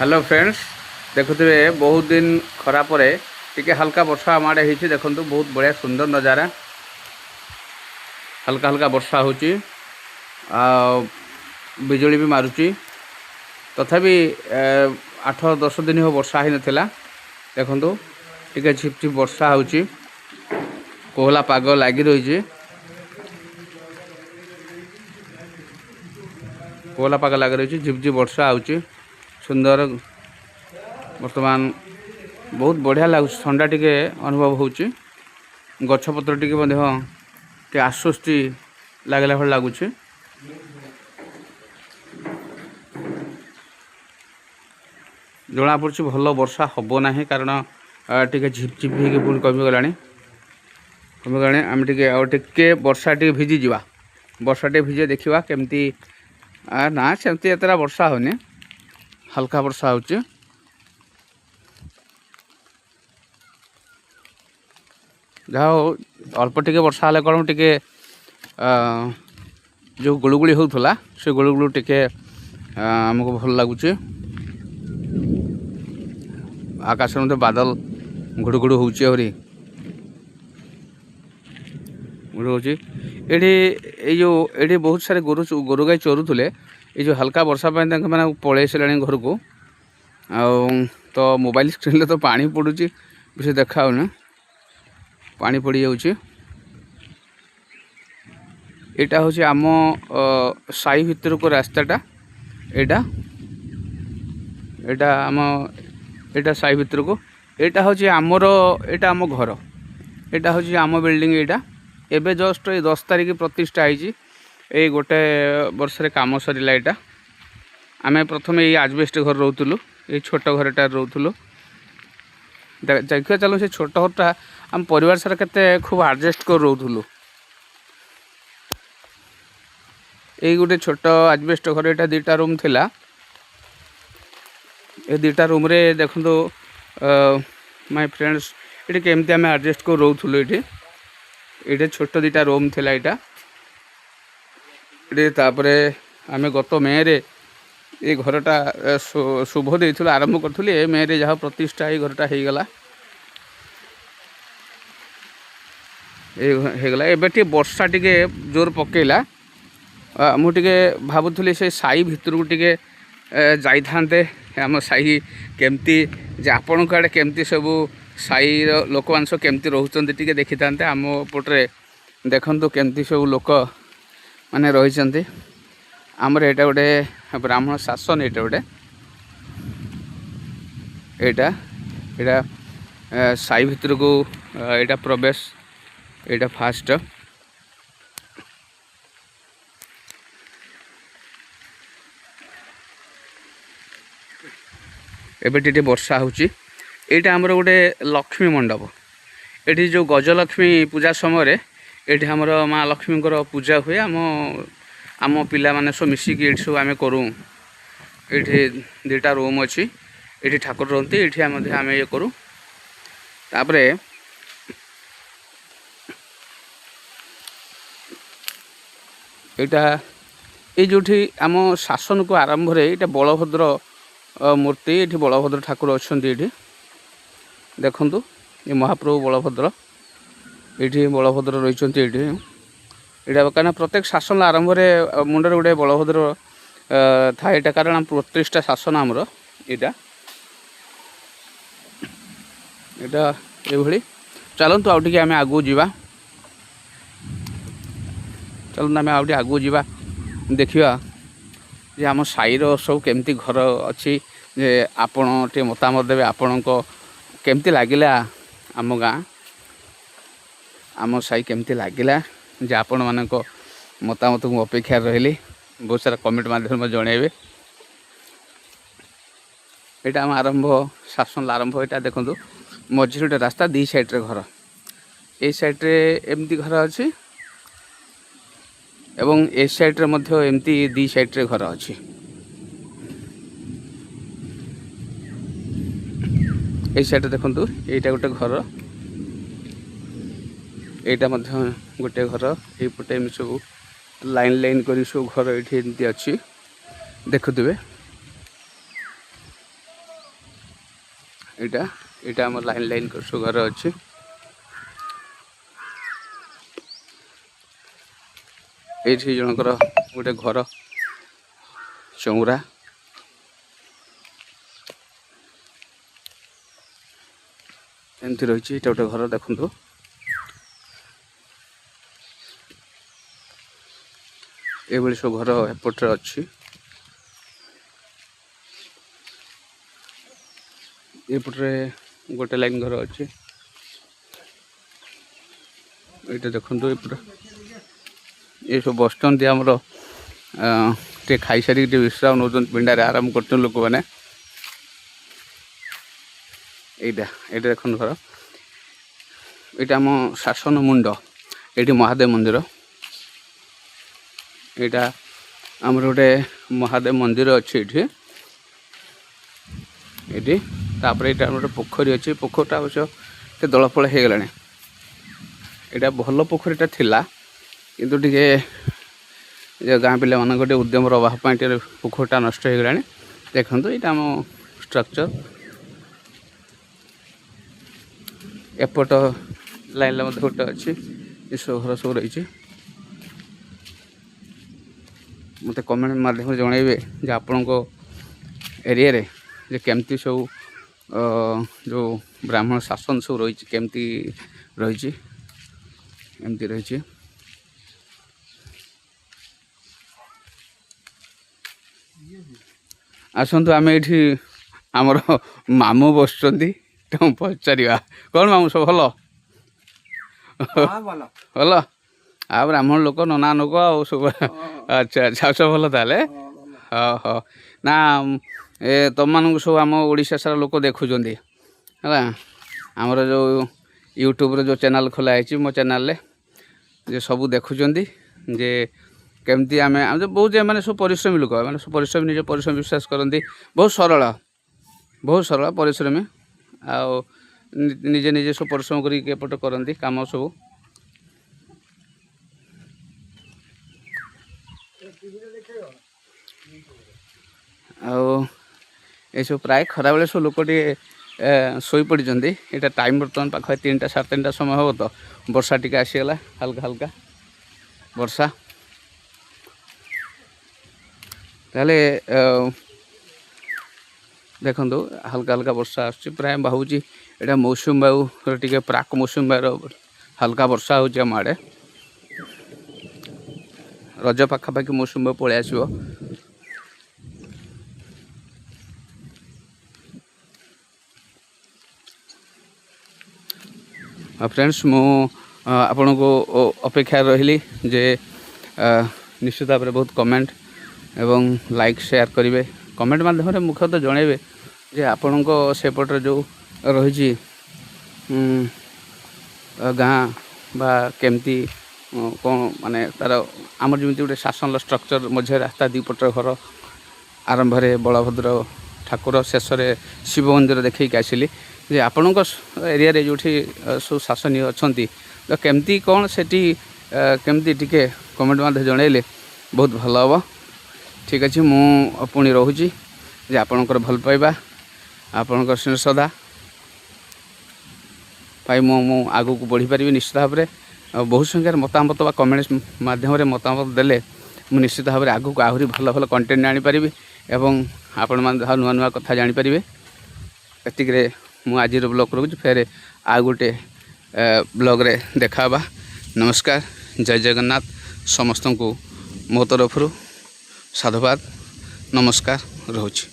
Hello friends देखुए बहुत दिन खरा पर टिके हल्का वर्षा आम आड़े होती देखु बहुत बढ़िया सुंदर नजारा हल्का हल्का वर्षा होची बिजुली भी मारुची तथापि 8-10 दिन हो वर्षा ही नथिला देखु टिके झिप झिप वर्षा होची कोहला पाग लगी रही कोहला पाग लगी रही झिप झिप वर्षा होची सुंदर वर्तमान बहुत बढ़िया लगुच ठंडा टिके अनुभव होची गछपत्र टिके आश्वस्ति लगला भल लगुच जना पड़ी भल वर्षा हम ना कारण टिके झिपझिप हो पुणी कमिगला आम टिके वर्षा टिके भिजी जा वर्षा टे भिजे देखा केमती ना सेमती एतरा वर्षा होनी हल्का वर्षा होची जहाँ अल्प टिके वर्षा हेल्ले कौन टिके जो गुड़गुड़ी होता से गुड़गुड़ टिके आमको भल लगुच आकाश में बादल घुड़घुड़ होची ये जो बहुत सारे गोरु गाई चरुले ये जो हल्का वर्षा मैंने पलि सारे घर को तो मोबाइल स्क्रीन तो पानी पड़ुची बेस देखा पानी पड़ जाऊँगी यहाँ हूँ आम साई भितर को रास्ताटा यहाँ यहाँ आम यहाँ साई भितर को यहाँ हूँ आमर यहाँ आम घर यहाँ हूँ आम बिल्डिंग यहाँ एवं जस्ट ये 10 तारिख प्रतिष्ठा होती ये गोटे वर्ष काम सरला यहाँ आम प्रथम ये आजबेस्ट घर रोलु ये छोट घरटार रोलु देखिए चलो से छोट घरटा आम परिवार सारा केते खूब आडजस्ट कर रोलु ये गोटे छोट आजबेस्ट घर यहाँ 2टा रूम थिला ये 2टा रूम रे देखो माय फ्रेंड्स ये केमती आम आडजस्ट कर रोलु ये छोट 2टा रूम थिला ये तापरे आम गत मे रे ये घरटा शुभ दे आरंभ करूँ ए मे रे जहाँ प्रतिष्ठा ये घरटा हो गला होगला एबे टे वर्षा टिके जोर पकेला मुझे भावुली से साई भितर को टिके जाई थांते आम साई केमती जे आपण आड़े केमती सब साई लोक मान सब केमती रोचंती टिके देखी थांते आम पटरे देखंतु केमती सब लोक माने रही आमर एटा गोटे ब्राह्मण शासन एटा गोटे एटा एटा साई भितर को एटा प्रवेश एटा फास्ट एबे टिटे वर्षा होची एटा हमर गोटे लक्ष्मी मंडप एठी जो गजलक्ष्मी पूजा समय एठी हमर माँ लक्ष्मी पूजा हुए आम पिला माने सब मिसिक ये सब आम करूँ ये 2टा रूम अच्छी ये ठाकुर रहती ये आम ये करूँ तापरे यहाँ ये जो आम शासन को आरंभ रे ये बलभद्र मूर्ति ये बलभद्र ठाकुर अच्छा ये देखु ये महाप्रभु बलभद्र ये बलभद्र रही यहाँ कहना प्रत्येक शासन आरंभ रे मुंडर गोटे बलभद्र था यहाँ कारण प्रतिष्ठा शासन आमर यहाँ यहाँ ये चलतु आउ टे आम आगू जावा चलते आम आगे आगू जा देखा जे आम साईर सब केमती घर अच्छी जे आपण टे मतामत देवे आपण केमती लगिला आम गाँ आम साई केमती लगिला जे आपण मानक मतामत को अपेक्षा रही बहुत सारा कमेंट माध्यम जनइबे यहाँ आम आरंभ शासन आरंभ यहाँ देखो मझे गोटे रास्ता 2 साइड घर ये साइड एमती घर अच्छी एवं ए साइड रे मध्य एमती 2 साइड रे घर अच्छी ए साइड देखंतु एटा गोटे घर एटा मध्य गोटे घर ए पटे सब लाइन लाइन करी सब घर ये अच्छी देखुवे ଏଇଟା ଏଇଟା ଆମର ଲାଇନ୍ ଲାଇନ୍ ସବୁ ଘର ଅଛି। ଏଇଠି ଜଣଙ୍କର ଗୋଟେ ଘର ଚଉରା, ଏମିତି ରହିଛି। ଏଇଟା ଗୋଟେ ଘର ଦେଖନ୍ତୁ। ଏଭଳି ସବୁ ଘର ଏପଟରେ ଅଛି। ଏପଟରେ ଗୋଟେ ଲାଇନ୍ ଘର ଅଛି। ଏଇଟା ଦେଖନ୍ତୁ ଏପଟେ ଏସବୁ ବସୁଛନ୍ତି ଆମର ଟିକେ ଖାଇସାରିକି ଟିକେ ବିଶ୍ରାମ ନେଉଛନ୍ତି, ପିଣ୍ଡାରେ ଆରାମ କରୁଛନ୍ତି ଲୋକମାନେ। ଏଇଟା ଏଇଟା ଦେଖନ୍ତୁ ଘର। ଏଇଟା ଆମ ଶାସନ ମୁଣ୍ଡ, ଏଇଠି ମହାଦେବ ମନ୍ଦିର। ଏଇଟା ଆମର ଗୋଟେ ମହାଦେବ ମନ୍ଦିର ଅଛି ଏଇଠି। ଏଇଠି ତାପରେ ଏଇଟା ଗୋଟେ ପୋଖରୀ ଅଛି। ପୋଖରୀଟା ଅବଶ୍ୟ ଟିକେ ଦଳଫଳ ହେଇଗଲାଣି। ଏଇଟା ଭଲ ପୋଖରୀଟା ଥିଲା, କିନ୍ତୁ ଟିକେ ଗାଁ ପିଲାମାନଙ୍କ ଟିକେ ଉଦ୍ୟମର ଅଭାବ ପାଇଁ ଟିକେ ପୋଖରୀଟା ନଷ୍ଟ ହେଇଗଲାଣି। ଦେଖନ୍ତୁ ଏଇଟା ଆମ ଷ୍ଟ୍ରକ୍ଚର। ଏପଟ ଲାଇନ୍ରେ ମଧ୍ୟ ଗୋଟେ ଅଛି। ଏସବୁ ଘର ସବୁ ରହିଛି। ମୋତେ କମେଣ୍ଟ ମାଧ୍ୟମରେ ଜଣାଇବେ ଯେ ଆପଣଙ୍କ ଏରିଆରେ ଯେ କେମିତି ସବୁ ଯେଉଁ ବ୍ରାହ୍ମଣ ଶାସନ ସବୁ ରହିଛି, କେମିତି ରହିଛି। ଏମିତି ରହିଛି। ଆସନ୍ତୁ ଆମେ ଏଇଠି ଆମର ମାମୁଁ ବସୁଛନ୍ତି, ତାଙ୍କୁ ପଚାରିବା। କ'ଣ ମାମୁଁ ସବୁ ଭଲ? ଭଲ। ଆଉ ବ୍ରାହ୍ମଣ ଲୋକ, ନନା ଲୋକ ଆଉ ସବୁ। ଆଚ୍ଛା ଆଚ୍ଛା, ଆଉ ସବୁ ଭଲ ତାହେଲେ। ହଉ ହଉ। ନା ତମମାନଙ୍କୁ ସବୁ ଆମ ଓଡ଼ିଶା ସାରା ଲୋକ ଦେଖୁଛନ୍ତି ହେଲା। ଆମର ଯେଉଁ ୟୁଟ୍ୟୁବରେ ଯେଉଁ ଚ୍ୟାନେଲ୍ ଖୋଲା ହେଇଛି, ମୋ ଚ୍ୟାନେଲ୍ରେ ଯେ ସବୁ ଦେଖୁଛନ୍ତି ଯେ କେମିତି ଆମେ ବହୁତ ଏମାନେ ସବୁ ପରିଶ୍ରମୀ ଲୋକ, ଏମାନେ ସବୁ ପରିଶ୍ରମୀ, ନିଜ ପରିଶ୍ରମ ବିଶ୍ୱାସ କରନ୍ତି। ବହୁତ ସରଳ ପରିଶ୍ରମୀ। ଆଉ ନିଜେ ନିଜେ ସବୁ ପରିଶ୍ରମ କରିକି ଏପଟ କରନ୍ତି କାମ ସବୁ। ଆଉ ଏସବୁ ପ୍ରାୟ ଖରାବେଳେ ସବୁ ଲୋକ ଟିକେ ଶୋଇପଡ଼ିଛନ୍ତି। ଏଇଟା ଟାଇମ୍ ବର୍ତ୍ତମାନ ପାଖରେ 3ଟା 3:30 ସମୟ ହେବ ତ ବର୍ଷା ଟିକେ ଆସିଗଲା, ହାଲକା ହାଲକା ବର୍ଷା। ତାହେଲେ ଦେଖନ୍ତୁ ହାଲକା ହାଲକା ବର୍ଷା ଆସୁଛି। ପ୍ରାୟ ଭାବୁଛି ଏଇଟା ମୌସୁମୀ ବାୟୁର ଟିକେ ପ୍ରାକ୍ ମୌସୁମୀ ବାୟୁର ହାଲକା ବର୍ଷା ହେଉଛି ଆମ ଆଡ଼େ। ରଜ ପାଖାପାଖି ମୌସୁମୀ ବାୟୁ ପଳେଇ ଆସିବ। ଫ୍ରେଣ୍ଡସ୍, ମୁଁ ଆପଣଙ୍କୁ ଅପେକ୍ଷାରେ ରହିଲି ଯେ ନିଶ୍ଚିତ ଭାବରେ ବହୁତ କମେଣ୍ଟ ଏବଂ ଲାଇକ୍ ସେୟାର କରିବେ। କମେଣ୍ଟ ମାଧ୍ୟମରେ ମୁଖ୍ୟତଃ ଜଣାଇବେ ଯେ ଆପଣଙ୍କ ସେପଟରେ ଯେଉଁ ରହିଛି ଗାଁ ବା କେମିତି କ'ଣ, ମାନେ ତା'ର ଆମର ଯେମିତି ଗୋଟେ ଶାସନର ଷ୍ଟ୍ରକ୍ଚର, ମଝିରେ ରାସ୍ତା, ଦୁଇପଟର ଘର, ଆରମ୍ଭରେ ବଳଭଦ୍ର ଠାକୁର, ଶେଷରେ ଶିବ ମନ୍ଦିର ଦେଖେଇକି ଆସିଲି। ଯେ ଆପଣଙ୍କ ଏରିଆରେ ଯେଉଁଠି ସବୁ ଶାସନୀୟ ଅଛନ୍ତି ତ କେମିତି କ'ଣ ସେଠି କେମିତି ଟିକେ କମେଣ୍ଟ ମଧ୍ୟ ଜଣାଇଲେ ବହୁତ ଭଲ ହେବ। ଠିକ୍ ଅଛି, ମୁଁ ପୁଣି ରହୁଛି ଯେ ଆପଣଙ୍କର ଭଲ ପାଇବା, ଆପଣଙ୍କର ସ୍ନେହ ଶ୍ରଦ୍ଧା ପାଇଁ ମୁଁ ଆଗକୁ ବଢ଼ିପାରିବି ନିଶ୍ଚିତ ଭାବରେ। ଆଉ ବହୁ ସଂଖ୍ୟାରେ ମତାମତ ବା କମେଣ୍ଟ ମାଧ୍ୟମରେ ମତାମତ ଦେଲେ ମୁଁ ନିଶ୍ଚିତ ଭାବରେ ଆଗକୁ ଆହୁରି ଭଲ ଭଲ କଣ୍ଟେଣ୍ଟ ଆଣିପାରିବି ଏବଂ ଆପଣମାନେ ଯାହା ନୂଆ ନୂଆ କଥା ଜାଣିପାରିବେ। ଏତିକିରେ ମୁଁ ଆଜିର ବ୍ଲଗ୍ ରଖୁଛି। ଫେରେ ଆଉ ଗୋଟେ ବ୍ଲଗ୍ରେ ଦେଖା ହେବା। ନମସ୍କାର, ଜୟ ଜଗନ୍ନାଥ। ସମସ୍ତଙ୍କୁ ମୋ ତରଫରୁ ସାଧୁବାଦ, ନମସ୍କାର ରହୁଛି।